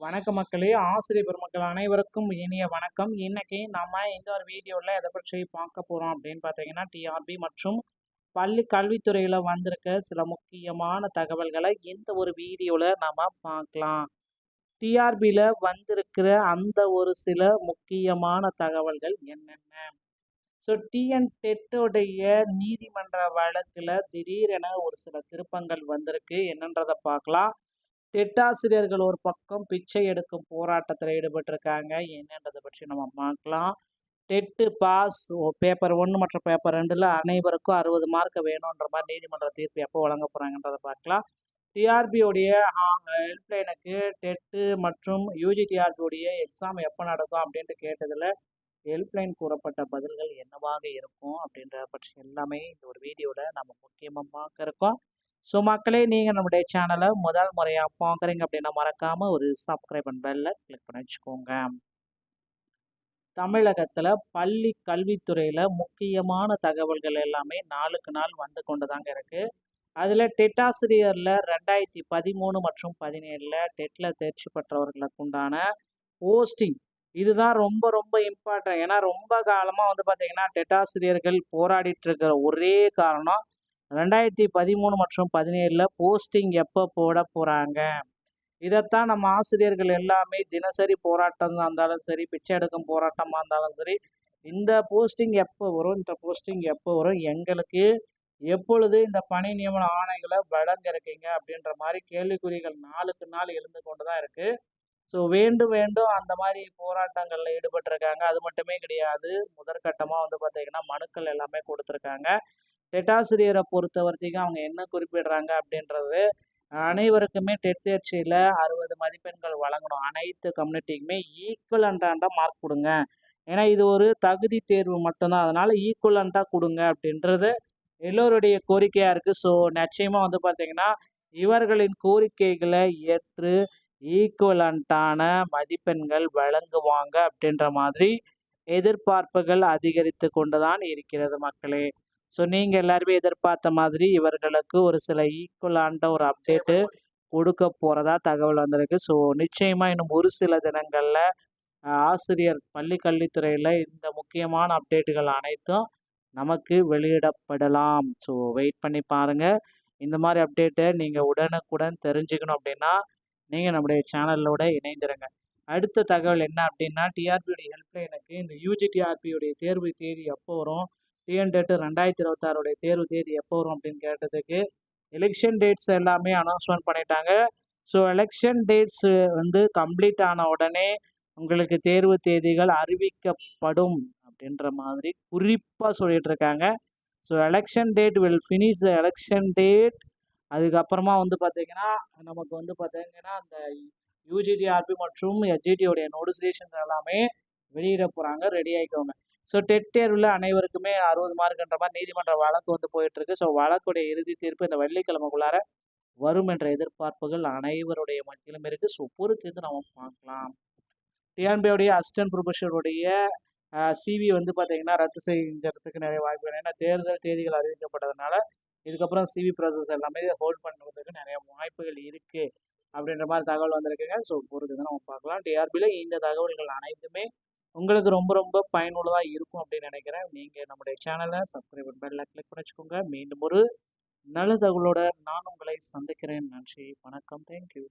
வணக்கம் மக்களே! ஆசிரியர் பெருமக்கள் அனைவருக்கும் இனிய வணக்கம். இன்னைக்கு நம்ம இந்த ஒரு வீடியோல எத பற்றி பார்க்க போறோம் அப்படின்னு பார்த்தீங்கன்னா, டிஆர்பி மற்றும் பள்ளி கல்வித்துறையில வந்திருக்க சில முக்கியமான தகவல்கள இந்த ஒரு வீடியோல நாம பார்க்கலாம். டிஆர்பில வந்திருக்கிற அந்த ஒரு சில முக்கியமான தகவல்கள் என்னென்ன? டிஎன் டெட் உடைய நீதிமன்ற வழக்குல திடீரென ஒரு சில திருப்பங்கள் வந்திருக்கு. என்னன்றத பார்க்கலாம். டெட்டாசிரியர்கள் ஒரு பக்கம் பிச்சை எடுக்கும் போராட்டத்தில் ஈடுபட்டிருக்காங்க. என்னன்றதை பற்றி நம்ம பார்க்கலாம். டெட்டு பாஸ் பேப்பர் 1 மற்றும் பேப்பர் 2ல அனைவருக்கும் 60 மார்க் வேணுன்ற மாதிரி நீதிமன்ற தீர்ப்பு எப்போ வழங்க போகிறாங்கன்றதை பார்க்கலாம். டிஆர்பியோடைய ஹெல்ப்லைனுக்கு டெட்டு மற்றும் யூஜிடிஆர்பியோடைய எக்ஸாம் எப்போ நடக்கும் அப்படின்ட்டு கேட்டதில் ஹெல்ப்லைன் கூறப்பட்ட பதில்கள் என்னவாக இருக்கும் அப்படின்றத பற்றி எல்லாமே இந்த ஒரு வீடியோவில் நம்ம முக்கியமாக பார்க்க இருக்கோம். மக்களே, நீங்கள் நம்முடைய சேனலை முதல் முறையாக பார்க்குறீங்க அப்படின்னா மறக்காமல் ஒரு சப்ஸ்கிரைப் அண்ட் பெல்லை கிளிக் பண்ணி வச்சுக்கோங்க. தமிழகத்தில் பள்ளி கல்வித்துறையில் முக்கியமான தகவல்கள் எல்லாமே நாளுக்கு நாள் வந்து கொண்டு தாங்க இருக்குது. அதில் டெட்டாசிரியரில் 2013 மற்றும் 17 டெட்டில் தேர்ச்சி பெற்றவர்களுக்கு உண்டான போஸ்டிங் இதுதான் ரொம்ப ரொம்ப இம்பார்ட்டன்ட். ஏன்னா ரொம்ப காலமாக வந்து பார்த்திங்கன்னா டெட்டாசிரியர்கள் போராடிட்டு இருக்கிற ஒரே காரணம் 2013 மற்றும் 17 போஸ்டிங் எப்போ போட போகிறாங்க. இதைத்தான் நம்ம ஆசிரியர்கள் எல்லாமே தினசரி போராட்டமாக இருந்தாலும் சரி, பிச்சை எடுக்கும் போராட்டமாக இருந்தாலும் சரி, இந்த போஸ்டிங் எப்போ வரும், இந்த போஸ்டிங் எப்போ வரும், எங்களுக்கு எப்பொழுது இந்த பணி நியமன ஆணைகளை வழங்க இருக்கீங்க அப்படின்ற மாதிரி கேள்விக்குறிகள் நாளுக்கு நாள் எழுந்து கொண்டு தான் இருக்குது. வேண்டும் வேண்டும் அந்த மாதிரி போராட்டங்களில் ஈடுபட்டிருக்காங்க. அது மட்டுமே கிடையாது, முதற்கட்டமாக வந்து பார்த்திங்கன்னா மனுக்கள் எல்லாமே கொடுத்துருக்காங்க. டெட்டாசிரியரை பொறுத்த வரைக்கும் அவங்க என்ன குறிப்பிடுறாங்க அப்படின்றது, அனைவருக்குமே டெட் தேர்ச்சியில் 60 மதிப்பெண்கள் வழங்கணும். அனைத்து கம்யூனிட்டிக்குமே ஈக்குவலண்ட்டாக மார்க் கொடுங்க. ஏன்னா இது ஒரு தகுதி தேர்வு மட்டும்தான். அதனால் ஈக்குவலண்ட்டாக கொடுங்க அப்படின்றது எல்லோருடைய கோரிக்கையாக இருக்குது. நிச்சயமாக வந்து பார்த்திங்கன்னா இவர்களின் கோரிக்கைகளை ஏற்று ஈக்குவலண்ட்டான மதிப்பெண்கள் வழங்குவாங்க அப்படின்ற மாதிரி எதிர்பார்ப்புகள் அதிகரித்து கொண்டு தான் இருக்கிறது மக்களே. நீங்கள் எல்லாருமே எதிர்பார்த்த மாதிரி இவர்களுக்கு ஒரு சில ஈக்குவலான ஒரு அப்டேட்டு கொடுக்க போகிறதா தகவல் வந்திருக்கு. நிச்சயமாக இன்னும் ஒரு சில தினங்களில் ஆசிரியர் பள்ளி கல்வித்துறையில் இந்த முக்கியமான அப்டேட்டுகள் அனைத்தும் நமக்கு வெளியிடப்படலாம். வெயிட் பண்ணி பாருங்கள். இந்த மாதிரி அப்டேட்டை நீங்கள் உடனுக்குடன் தெரிஞ்சுக்கணும் அப்படின்னா நீங்கள் நம்முடைய சேனலோட இணைந்திருங்க. அடுத்த தகவல் என்ன அப்படின்னா, டிஆர்பியோடைய ஹெல்ப்லைனுக்கு இந்த யூஜிடிஆர்பியோடைய தேர்வு தேதி எப்போ வரும், டிஎன் டெட் 2026 தேர்வு தேதி எப்போ வரும் அப்படின்னு கேட்டதுக்கு எலெக்ஷன் டேட்ஸ் எல்லாமே அனௌன்ஸ்மெண்ட் பண்ணிட்டாங்க. எலெக்ஷன் டேட்ஸ் வந்து கம்ப்ளீட் ஆன உடனே உங்களுக்கு தேர்வு தேதிகள் அறிவிக்கப்படும் அப்படின்ற மாதிரி குறிப்பாக சொல்லிட்டு இருக்காங்க. Election date will finish the election date. அதுக்கப்புறமா வந்து பார்த்திங்கன்னா நமக்கு வந்து பார்த்திங்கன்னா அந்த யூஜிடிஆர்பி மற்றும் எஸ்ஜிடியோடைய நோட்டிஃபிகேஷன் எல்லாமே வெளியிட போகிறாங்க. ரெடி ஆகிக்கோங்க. டெட் தேர்வில் அனைவருக்குமே 60 மார்க்ன்ற மாதிரி நீதிமன்ற வழக்கு வந்து போயிட்டுருக்கு. வழக்குடைய இறுதி தீர்ப்பு இந்த வெள்ளிக்கிழமைக்குள்ளார வரும் என்ற எதிர்பார்ப்புகள் அனைவருடைய மத்தியிலும் இருக்குது. பொறுத்து நம்ம பார்க்கலாம். டிஎன்பியோடைய அசிஸ்டன்ட் ப்ரொஃபஸருடைய சிவி வந்து பார்த்திங்கன்னா ரத்து செஞ்சதுக்கு நிறைய வாய்ப்பு. ஏன்னா தேர்தல் தேதிகள் அறிவிக்கப்பட்டதுனால இதுக்கப்புறம் சிவி ப்ராசஸ் எல்லாமே ஹோல்ட் பண்ணுறதுக்கு நிறைய வாய்ப்புகள் இருக்குது அப்படின்ற மாதிரி தகவல் வந்திருக்குங்க. பொறுத்து நம்ம பார்க்கலாம். டிஆர்பியில் இந்த தகவல்கள் அனைத்துமே உங்களுக்கு ரொம்ப ரொம்ப பயனுள்ளதாக இருக்கும் அப்படின்னு நினைக்கிறேன். நீங்கள் நம்முடைய சேனலை சப்ஸ்கிரைப் பெல்லை கிளிக் பண்ணி வச்சுக்கோங்க. மீண்டும் ஒரு நல்ல தகவலோட நான் உங்களை சந்திக்கிறேன். நன்றி, வணக்கம், தேங்க்யூ.